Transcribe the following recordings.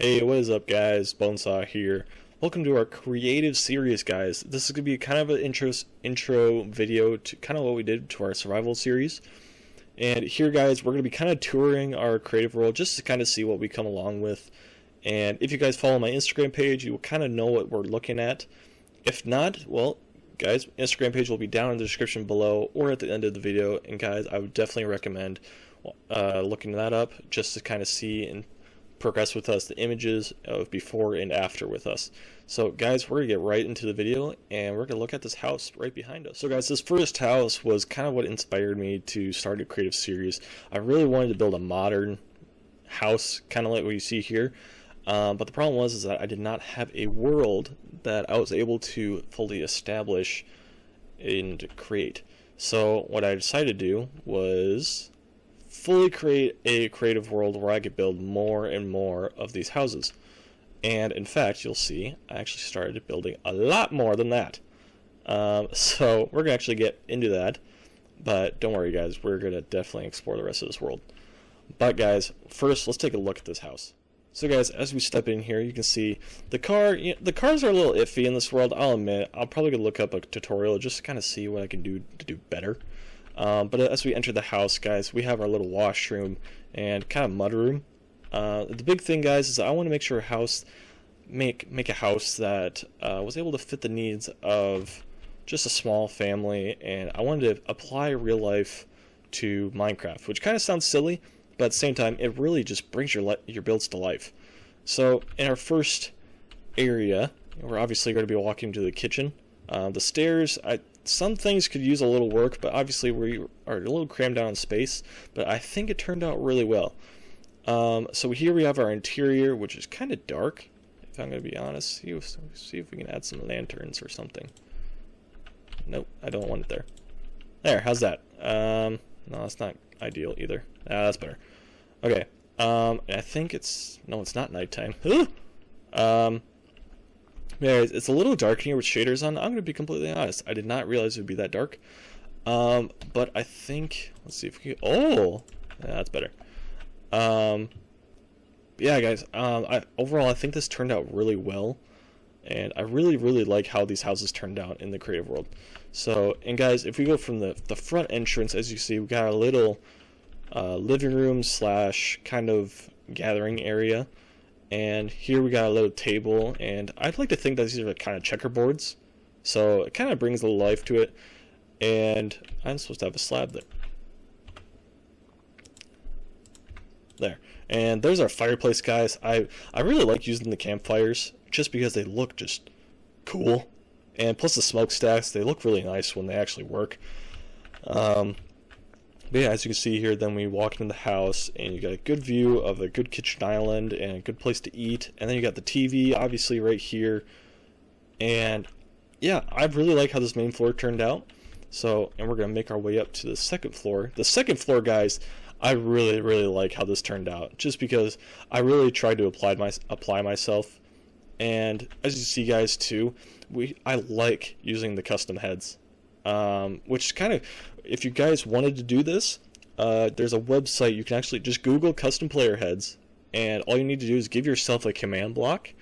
Hey, what is up guys? Bonesaw here. Welcome to our creative series, guys. This is going to be kind of an intro video to kind of what we did to our survival series. And here, guys, we're going to be kind of touring our creative world just to kind of see what we come along with. And if you guys follow my Instagram page, you will kind of know what we're looking at. If not, well, guys, Instagram page will be down in the description below or at the end of the video. And guys, I would definitely recommend looking that up just to kind of see and progress with us the images of before and after with us. So guys, we're gonna get right into the video and we're gonna look at this house right behind us. So guys, this first house was kind of what inspired me to start a creative series. I really wanted to build a modern house, kind of like what you see here, but the problem was that I did not have a world that I was able to fully establish and create. So what I decided to do was fully create a creative world where I could build more and more of these houses. And in fact, you'll see I actually started building a lot more than that. So we're gonna actually get into that, but don't worry guys, we're gonna definitely explore the rest of this world. But guys, first let's take a look at this house. So guys, as we step in here, you can see the car. The cars are a little iffy in this world, I'll admit. I'll probably gonna look up a tutorial just to kind of see what I can do to do better. But as we enter the house, guys, we have our little washroom and kind of mud room. The big thing, guys, is I want to make sure make a house that was able to fit the needs of just a small family, and I wanted to apply real life to Minecraft, which kind of sounds silly, but at the same time, it really just brings your builds to life. So in our first area, we're obviously going to be walking to the kitchen. The stairs, some things could use a little work, but obviously we are a little crammed down in space, but I think it turned out really well. So here we have our interior, which is kind of dark, if I'm going to be honest. See if we can add some lanterns or something. Nope, I don't want it there. There, how's that? No, that's not ideal either. That's better. Okay, I think no, it's not nighttime. Yeah, it's a little dark here with shaders on. I'm going to be completely honest. I did not realize it would be that dark. But I think, let's see if we can, oh, yeah, that's better. Yeah, guys, overall, I think this turned out really well. And I really, really like how these houses turned out in the creative world. So, and guys, if we go from the front entrance, as you see, we got a little living room / kind of gathering area. And here we got a little table, and I'd like to think that these are kind of checkerboards, so it kind of brings a little life to it. And I'm supposed to have a slab there. And there's our fireplace, guys. I really like using the campfires just because they look just cool, and plus the smokestacks, they look really nice when they actually work. But yeah, as you can see here, then we walk into the house and you got a good view of a good kitchen island and a good place to eat. And then you got the TV, obviously, right here. And yeah, I really like how this main floor turned out. So, and we're going to make our way up to the second floor. The second floor, guys, I really, really like how this turned out. Just because I really tried to apply myself. And as you see, guys, too, I like using the custom heads. Which kind of, if you guys wanted to do this, there's a website. You can actually just Google custom player heads, and all you need to do is give yourself a command block,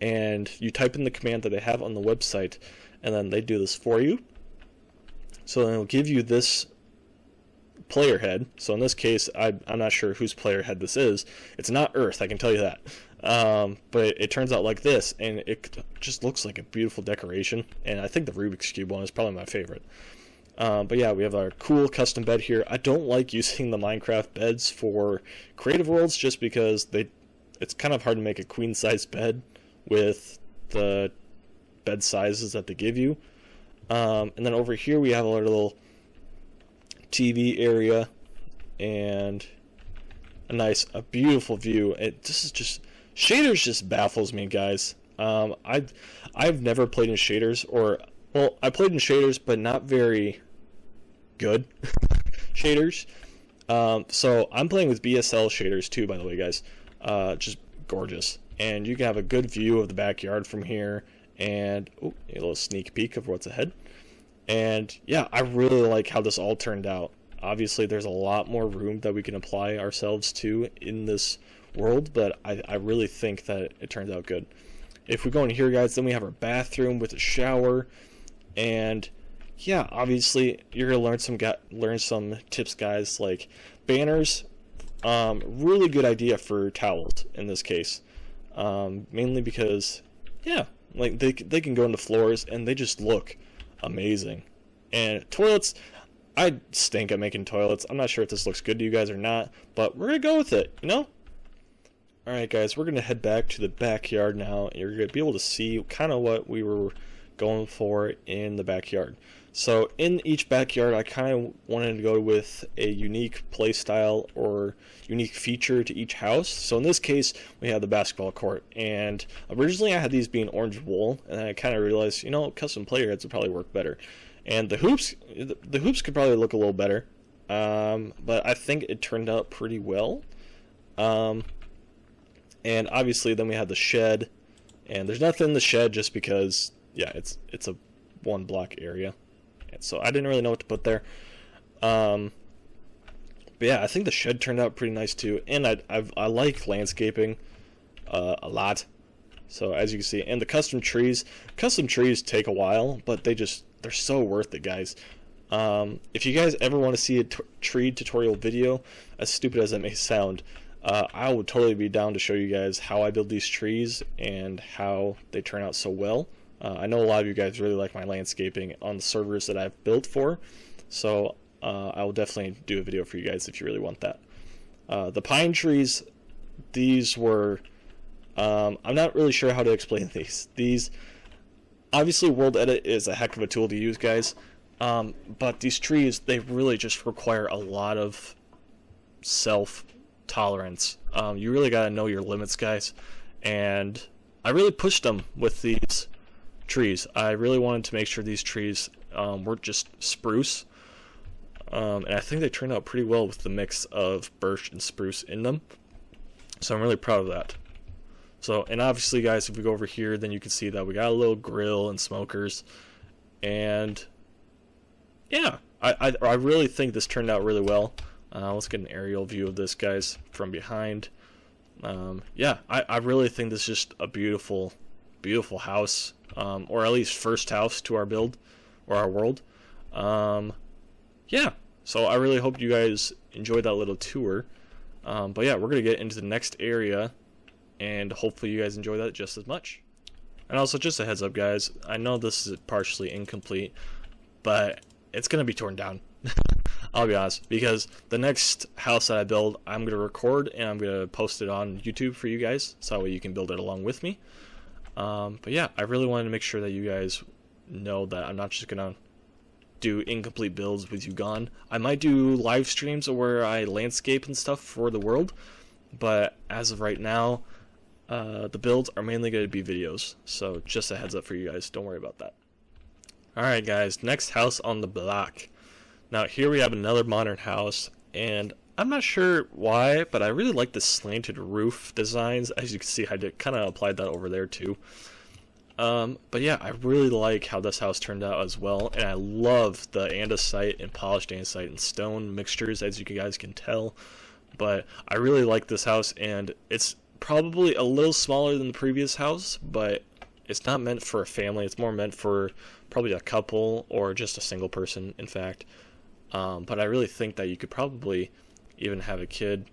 and you type in the command that they have on the website, and then they do this for you. So then it'll give you this player head. So in this case, I'm not sure whose player head this is. It's not Earth, I can tell you that. But it turns out like this, and it just looks like a beautiful decoration. And I think the Rubik's Cube one is probably my favorite. But yeah, we have our cool custom bed here. I don't like using the Minecraft beds for creative worlds just because it's kind of hard to make a queen size bed with the bed sizes that they give you. And then over here we have a little TV area and a beautiful view. This is just, shaders just baffles me, guys. I've never played in shaders, well, I played in shaders, but not very good shaders. So I'm playing with BSL shaders too, by the way, guys. Just gorgeous, and you can have a good view of the backyard from here, and a little sneak peek of what's ahead. And yeah, I really like how this all turned out. Obviously, there's a lot more room that we can apply ourselves to in this world, but I really think that it turns out good. If we go in here, guys, then we have our bathroom with a shower, and yeah, obviously you're gonna learn some tips, guys, like banners. Really good idea for towels in this case, mainly because yeah, like they can go into floors and they just look amazing. And toilets, I stink at making toilets. I'm not sure if this looks good to you guys or not, but we're gonna go with it, you know? Alright guys, we're gonna head back to the backyard now, and you're gonna be able to see kind of what we were going for in the backyard. So in each backyard, I kind of wanted to go with a unique play style or unique feature to each house. So in this case, we have the basketball court, and originally I had these being orange wool, and I kind of realized, you know, custom player heads would probably work better. And the hoops could probably look a little better, but I think it turned out pretty well. And obviously then we have the shed, and there's nothing in the shed just because, yeah, it's a one block area. And so I didn't really know what to put there. But yeah, I think the shed turned out pretty nice too, and I like landscaping a lot. So as you can see, and the custom trees take a while, but they're so worth it, guys. If you guys ever want to see a tree tutorial video, as stupid as that may sound, I would totally be down to show you guys how I build these trees and how they turn out so well. I know a lot of you guys really like my landscaping on the servers that I've built for, so I will definitely do a video for you guys if you really want that. The pine trees, these were, I'm not really sure how to explain these. These, obviously World Edit is a heck of a tool to use, guys, but these trees, they really just require a lot of self-tolerance. You really gotta know your limits, guys, and I really pushed them with these trees. I really wanted to make sure these trees weren't just spruce, and I think they turned out pretty well with the mix of birch and spruce in them, so I'm really proud of that. So, and obviously guys, if we go over here, then you can see that we got a little grill and smokers, and yeah, I really think this turned out really well. Let's get an aerial view of this, guys, from behind. Yeah, I really think this is just a beautiful house, or at least first house to our build or our world. Yeah, so I really hope you guys enjoyed that little tour. But yeah, we're gonna get into the next area, and hopefully you guys enjoy that just as much. And also, just a heads up, guys, I know this is partially incomplete, but it's gonna be torn down. I'll be honest, because the next house that I build, I'm gonna record and I'm gonna post it on YouTube for you guys, so that way you can build it along with me. But yeah, I really wanted to make sure that you guys know that I'm not just gonna do incomplete builds with you gone. I might do live streams where I landscape and stuff for the world, but as of right now, the builds are mainly going to be videos, so just a heads up for you guys, don't worry about that. Alright guys, next house on the block. Now here we have another modern house, and I'm not sure why, but I really like the slanted roof designs. As you can see, I kind of applied that over there too. But yeah, I really like how this house turned out as well, and I love the andesite and polished andesite and stone mixtures, as you guys can tell. But I really like this house, and it's probably a little smaller than the previous house, but it's not meant for a family. It's more meant for probably a couple or just a single person, in fact. But I really think that you could probably even have a kid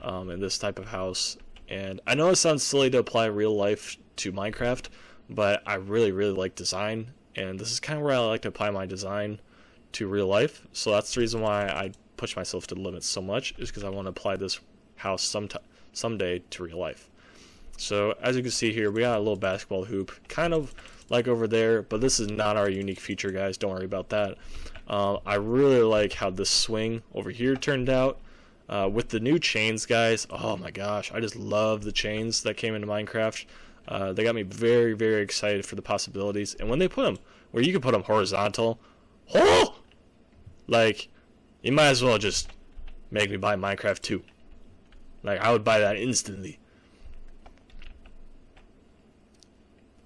in this type of house. And I know it sounds silly to apply real life to Minecraft, but I really like design, and this is kind of where I like to apply my design to real life. So that's the reason why I push myself to the limits so much, is because I want to apply this house someday to real life. So as you can see here, we got a little basketball hoop, kind of like over there, but this is not our unique feature, guys. Don't worry about that. I really like how this swing over here turned out. With the new chains, guys, oh my gosh, I just love the chains that came into Minecraft. They got me very excited for the possibilities. And when they put them, where you can put them horizontal, oh! Like, you might as well just make me buy Minecraft 2. Like, I would buy that instantly.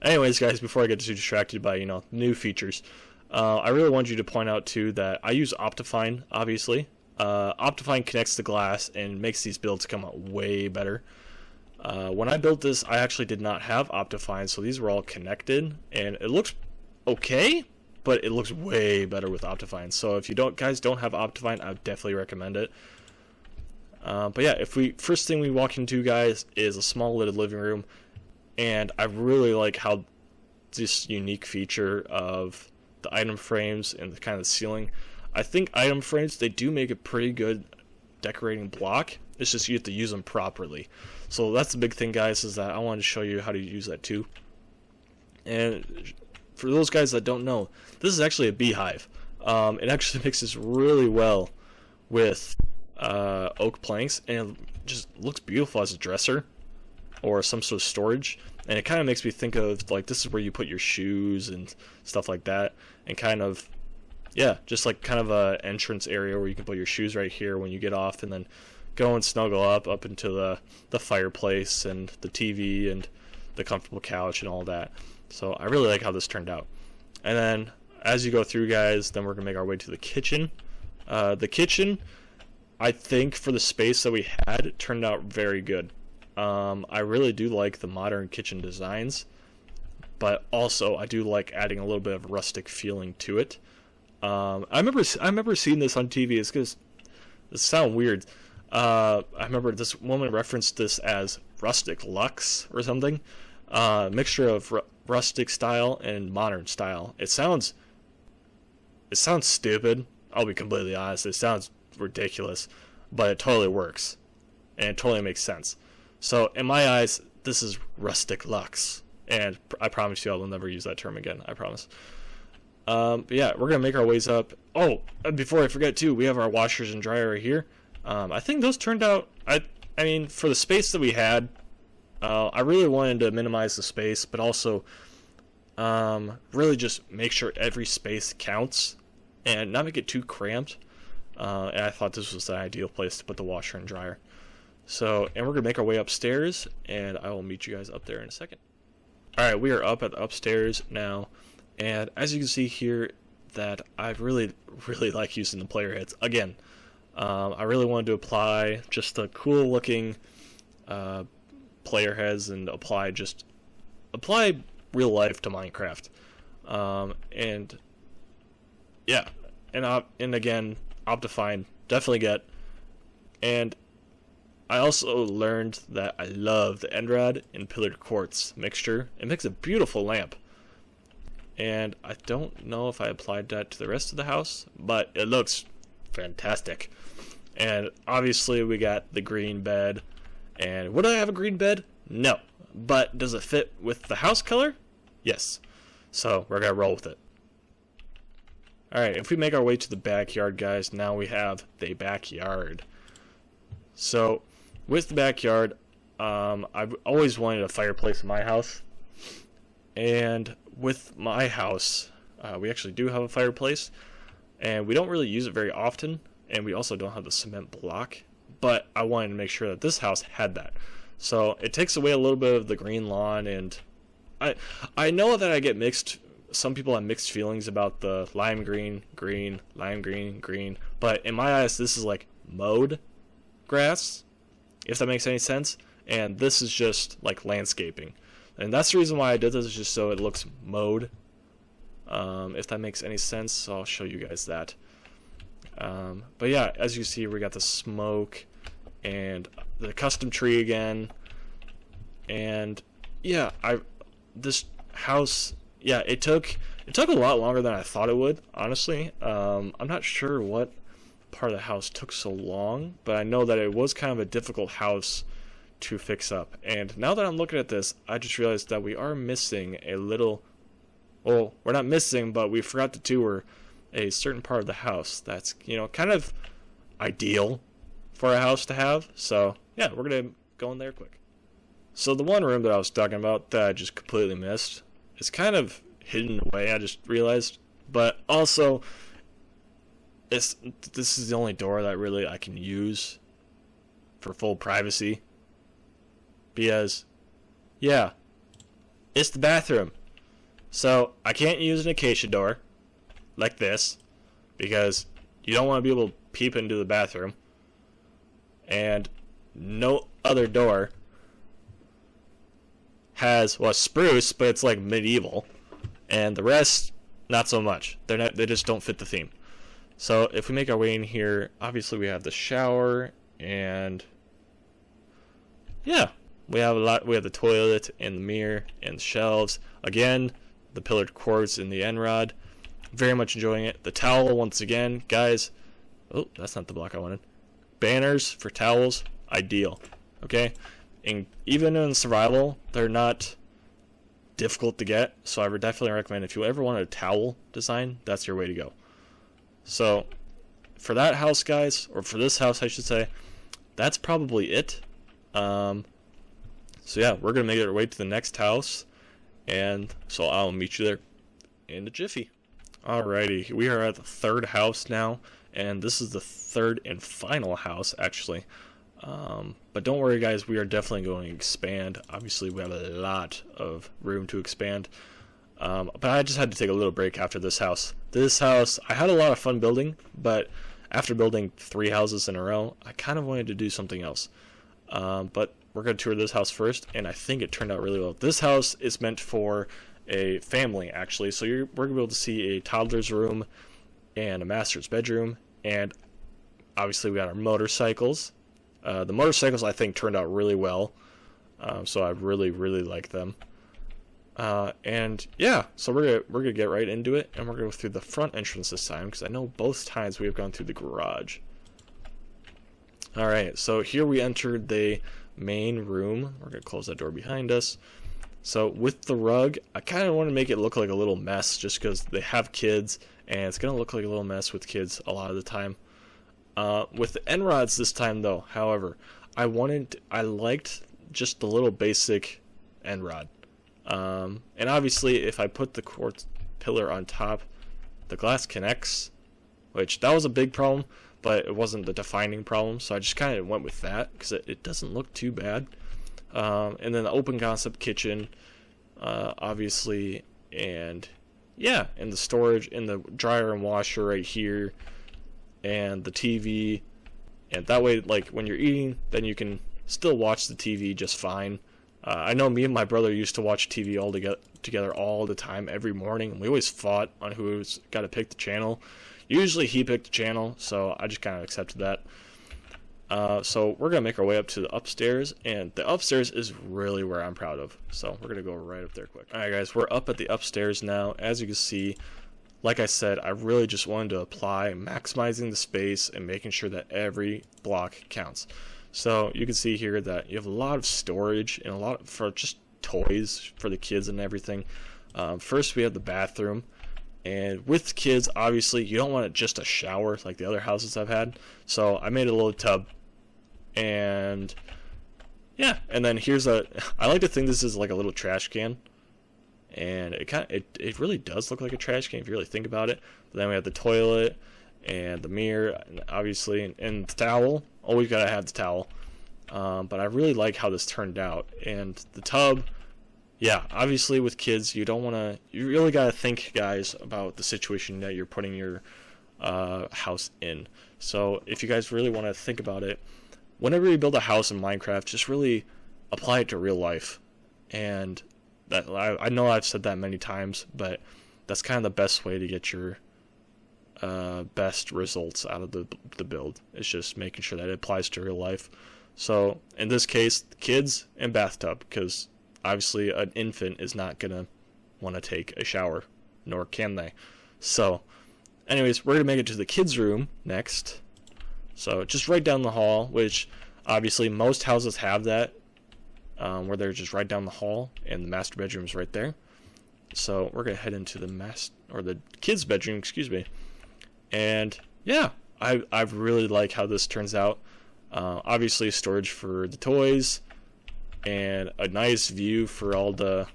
Anyways, guys, before I get too distracted by, new features, I really want you to point out, too, that I use Optifine, obviously. Optifine connects the glass and makes these builds come out way better. When I built this, I actually did not have Optifine, so these were all connected, and it looks okay, but it looks way better with Optifine. So if you guys don't have Optifine, I would definitely recommend it. But yeah, first thing we walk into, guys, is a small little living room, and I really like how this unique feature of the item frames and the kind of the ceiling. I think item frames, they do make a pretty good decorating block. It's just you have to use them properly. So that's the big thing, guys, is that I wanted to show you how to use that too. And for those guys that don't know, this is actually a beehive. It actually mixes really well with oak planks, and it just looks beautiful as a dresser or some sort of storage. And it kind of makes me think of, like, this is where you put your shoes and stuff like that, and kind of, yeah, just like kind of a entrance area where you can put your shoes right here when you get off, and then go and snuggle up into the fireplace and the TV and the comfortable couch and all that. So I really like how this turned out. And then as you go through, guys, then we're gonna make our way to the kitchen. The kitchen, I think for the space that we had, it turned out very good. I really do like the modern kitchen designs, but also I do like adding a little bit of rustic feeling to it. I remember seeing this on TV. It's because it sounds weird. I remember this woman referenced this as rustic luxe or something, mixture of rustic style and modern style. It sounds stupid. I'll be completely honest. It sounds ridiculous, but it totally works, and it totally makes sense. So in my eyes, this is rustic luxe, and I promise you I will never use that term again. I promise. But yeah, we're gonna make our ways up. Oh, before I forget too, we have our washers and dryer right here. I think those turned out. I mean, for the space that we had, I really wanted to minimize the space, but also really just make sure every space counts and not make it too cramped. And I thought this was the ideal place to put the washer and dryer. So, and we're gonna make our way upstairs, and I will meet you guys up there in a second. Alright, we are up at the upstairs now, and as you can see here, that I really like using the player heads. Again, I really wanted to apply just the cool looking player heads and apply real life to Minecraft. And yeah, and again, Optifine, definitely get. And I also learned that I love the end rod and pillared quartz mixture. It makes a beautiful lamp. And I don't know if I applied that to the rest of the house, but it looks fantastic. And obviously we got the green bed. And would I have a green bed? No. But does it fit with the house color? Yes. So we're gonna roll with it. Alright, if we make our way to the backyard, guys, now we have the backyard. So with the backyard, I've always wanted a fireplace in my house. And with my house, we actually do have a fireplace, and we don't really use it very often, and we also don't have the cement block, but I wanted to make sure that this house had that. So it takes away a little bit of the green lawn, and I know that I get some people have mixed feelings about the lime green, green, lime green, green, but in my eyes this is like mowed grass, if that makes any sense, and this is just like landscaping. And that's the reason why I did this, is just so it looks mowed, if that makes any sense. So I'll show you guys that. But yeah, as you see, we got the smoke and the custom tree again. And yeah, this house, yeah, it took a lot longer than I thought it would, honestly. I'm not sure what part of the house took so long, but I know that it was kind of a difficult house to fix up. And now that I'm looking at this, I just realized that we are missing a little, well, we're not missing, but we forgot to tour a certain part of the house that's, you know, kind of ideal for a house to have. So yeah, we're gonna go in there quick. So the one room that I was talking about that I just completely missed, it's kind of hidden away, I just realized, but also this is the only door that really I can use for full privacy. Because, yeah, it's the bathroom. So I can't use an acacia door like this, because you don't want to be able to peep into the bathroom. And no other door has, well, spruce, but it's like medieval, and the rest not so much. They just don't fit the theme. So if we make our way in here, obviously we have the shower, and yeah, we have the toilet and the mirror and the shelves. Again, the pillared quartz in the end rod. Very much enjoying it. The towel, once again, guys. Oh, that's not the block I wanted. Banners for towels, ideal. Okay, and even in survival, they're not difficult to get. So I would definitely recommend, if you ever want a towel design, that's your way to go. So for that house, guys, or for this house, I should say, that's probably it. So yeah, we're gonna make our way to the next house, and so I'll meet you there in a jiffy. Alrighty, we are at the third house now, and this is the third and final house, actually. But don't worry, guys, we are definitely going to expand. Obviously, we have a lot of room to expand. But I just had to take a little break after this house. This house, I had a lot of fun building, but after building 3 houses in a row, I kind of wanted to do something else. But we're going to tour this house first, and I think it turned out really well. This house is meant for a family, actually. So we're going to be able to see a toddler's room and a master's bedroom, and obviously we got our motorcycles. The motorcycles, I think, turned out really well, so I really like them. And yeah, so we're gonna get right into it, and we're gonna go through the front entrance this time, because I know both times we have gone through the garage. Alright, so here we entered the main room. We're gonna close that door behind us. So with the rug, I kind of want to make it look like a little mess, just because they have kids, and it's gonna look like a little mess with kids a lot of the time. With the end rods this time, though, however, I liked just the little basic end rod. And obviously, if I put the quartz pillar on top, the glass connects, which that was a big problem, but it wasn't the defining problem, so I just kind of went with that, because it doesn't look too bad. And then the open concept kitchen, obviously, and yeah, and the storage, and the dryer and washer right here, and the TV, and that way, like, when you're eating, then you can still watch the TV just fine. I know me and my brother used to watch TV all together all the time, every morning, and we always fought on who's got to pick the channel. Usually he picked the channel, so I just kind of accepted that. So we're going to make our way up to the upstairs, and the upstairs is really where I'm proud of, so we're going to go right up there quick. Alright guys, we're up at the upstairs now. As you can see, like I said, I really just wanted to apply maximizing the space and making sure that every block counts. So you can see here that you have a lot of storage and a lot for just toys for the kids and everything. First we have the bathroom, and with kids, obviously you don't want it just a shower like the other houses I've had, so I made a little tub. And yeah, and then here's I like to think this is like a little trash can. And it really does look like a trash can if you really think about it. But then we have the toilet and the mirror, obviously, and the towel. Always gotta have the towel. But I really like how this turned out. And the tub, yeah, obviously with kids, you really gotta think, guys, about the situation that you're putting your house in. So if you guys really want to think about it, whenever you build a house in Minecraft, just really apply it to real life. And that, I know I've said that many times, but that's kind of the best way to get your best results out of the build. It's just making sure that it applies to real life. So in this case, kids and bathtub, because obviously an infant is not gonna want to take a shower, nor can they. So anyways, we're gonna make it to the kids room next. So just right down the hall, which obviously most houses have that, where they're just right down the hall, and the master bedroom's right there. So we're gonna head into the kids' bedroom, excuse me. And yeah, I really like how this turns out. Obviously storage for the toys, and a nice view for all the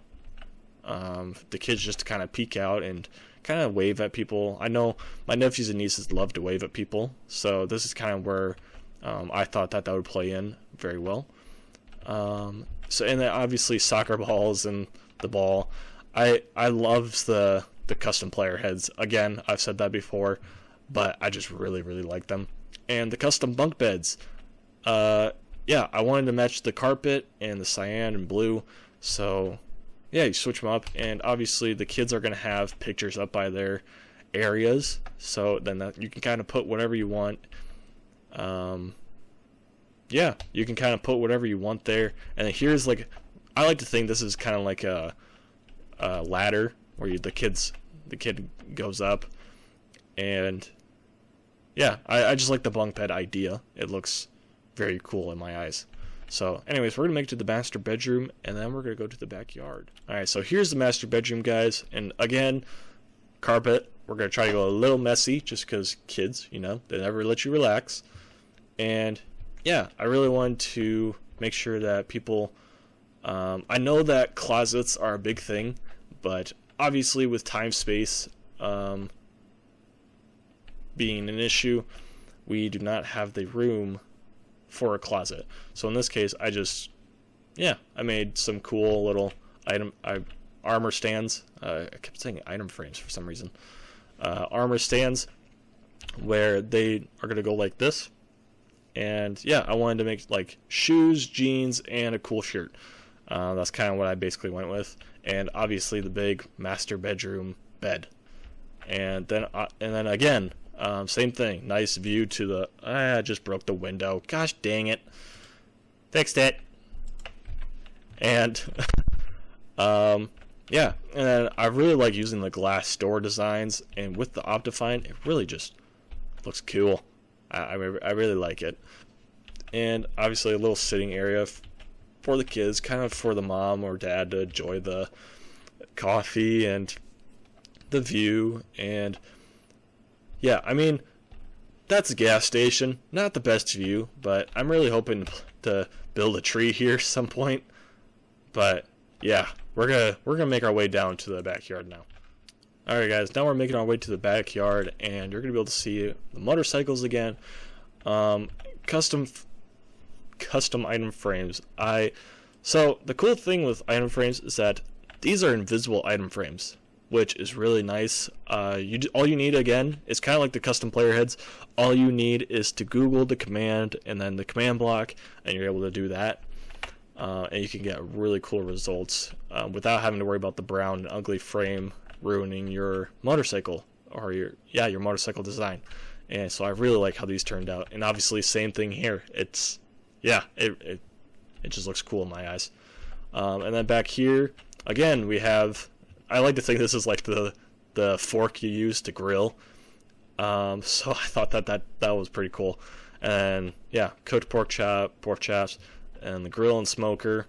kids just to kind of peek out and kind of wave at people. I know my nephews and nieces love to wave at people, so this is kind of where I thought that would play in very well. So, and then obviously soccer balls and the ball. I love the custom player heads. Again, I've said that before, but I just really like them. And the custom bunk beds. Yeah, I wanted to match the carpet and the cyan and blue, So yeah, you switch them up, and obviously the kids are going to have pictures up by their areas, so then you can kind of put whatever you want. Yeah, you can kind of put whatever you want there. And then here's like, I like to think this is kind of like a ladder where the kid goes up. And yeah, I just like the bunk bed idea. It looks very cool in my eyes. So anyways, we're going to make it to the master bedroom, and then we're going to go to the backyard. Alright, so here's the master bedroom, guys. And again, carpet. We're going to try to go a little messy, just because kids, you know, they never let you relax. And yeah, I really wanted to make sure that people, I know that closets are a big thing, but obviously with time space being an issue, we do not have the room for a closet. So in this case, I made some cool little armor stands. I kept saying item frames for some reason. Armor stands where they are going to go like this. And yeah, I wanted to make like shoes, jeans, and a cool shirt. That's kind of what I basically went with. And obviously the big master bedroom bed. And then again, same thing. Nice view to the... I just broke the window. Gosh dang it. Fixed it. And yeah, and then I really like using the glass door designs, and with the Optifine, it really just looks cool. I really like it. And obviously a little sitting area for the kids, kind of for the mom or dad to enjoy the coffee and the view. And yeah, I mean, that's a gas station. Not the best view, but I'm really hoping to build a tree here some point. But yeah, we're gonna make our way down to the backyard now. Alright guys, now we're making our way to the backyard, and you're going to be able to see the motorcycles again. Custom item frames. So the cool thing with item frames is that these are invisible item frames, which is really nice. All you need, again, is kind of like the custom player heads. All you need is to Google the command and then the command block, and you're able to do that. And you can get really cool results without having to worry about the brown and ugly frame ruining your motorcycle or your motorcycle design. And so I really like how these turned out. And obviously same thing here. It just looks cool in my eyes. And then back here again, we have, I like to think this is like the fork you use to grill. So I thought that was pretty cool. And yeah, cooked pork chops, and the grill and smoker.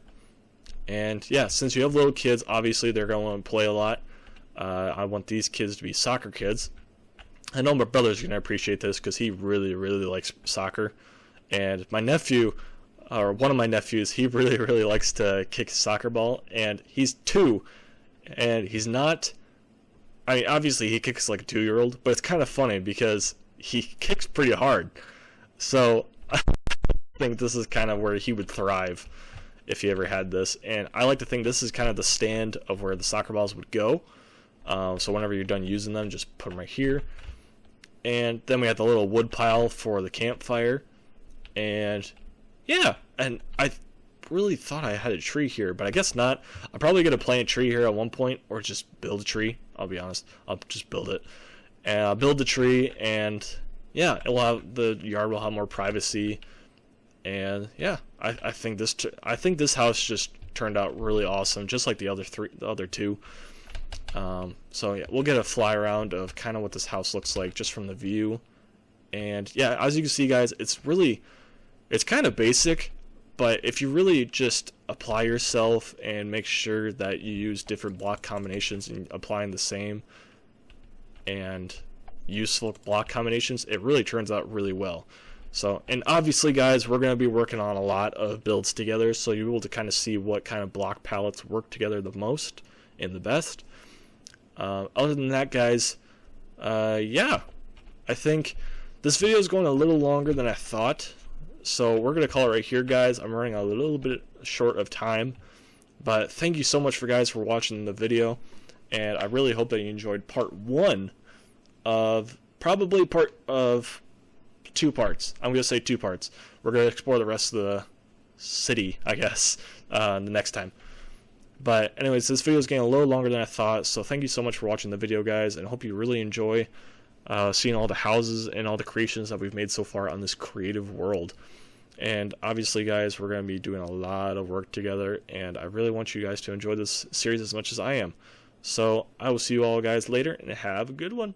And yeah, since you have little kids, obviously they're going to want to play a lot. I want these kids to be soccer kids. I know my brother's going to appreciate this because he really, really likes soccer. And my nephew, or one of my nephews, he really, really likes to kick a soccer ball. And he's 2. And he's not... I mean, obviously he kicks like a 2-year-old, but it's kind of funny because he kicks pretty hard. So I think this is kind of where he would thrive if he ever had this. And I like to think this is kind of the stand of where the soccer balls would go. So whenever you're done using them, just put them right here. And then we have the little wood pile for the campfire. And yeah, and I really thought I had a tree here, but I guess not. I'm probably going to plant a tree here at one point, or just build a tree. I'll be honest. I'll just build it. And I'll build the tree, and yeah, the yard will have more privacy. And yeah, I think this house just turned out really awesome, just like the other two. So yeah, we'll get a fly around of kind of what this house looks like just from the view. And yeah, as you can see guys, it's kind of basic, but if you really just apply yourself and make sure that you use different block combinations and applying the same and useful block combinations, it really turns out really well. So, and obviously guys, we're going to be working on a lot of builds together, so you'll be able to kind of see what kind of block palettes work together the most and the best. Other than that guys, yeah, I think this video is going a little longer than I thought, so we're going to call it right here guys. I'm running a little bit short of time, but thank you so much for watching the video, and I really hope that you enjoyed part 1 of probably part of 2 parts. I'm going to say 2 parts. We're going to explore the rest of the city, I guess, the next time. But anyways, this video is getting a little longer than I thought, so thank you so much for watching the video, guys, and I hope you really enjoy seeing all the houses and all the creations that we've made so far on this creative world. And obviously, guys, we're going to be doing a lot of work together, and I really want you guys to enjoy this series as much as I am. So I will see you all guys later, and have a good one.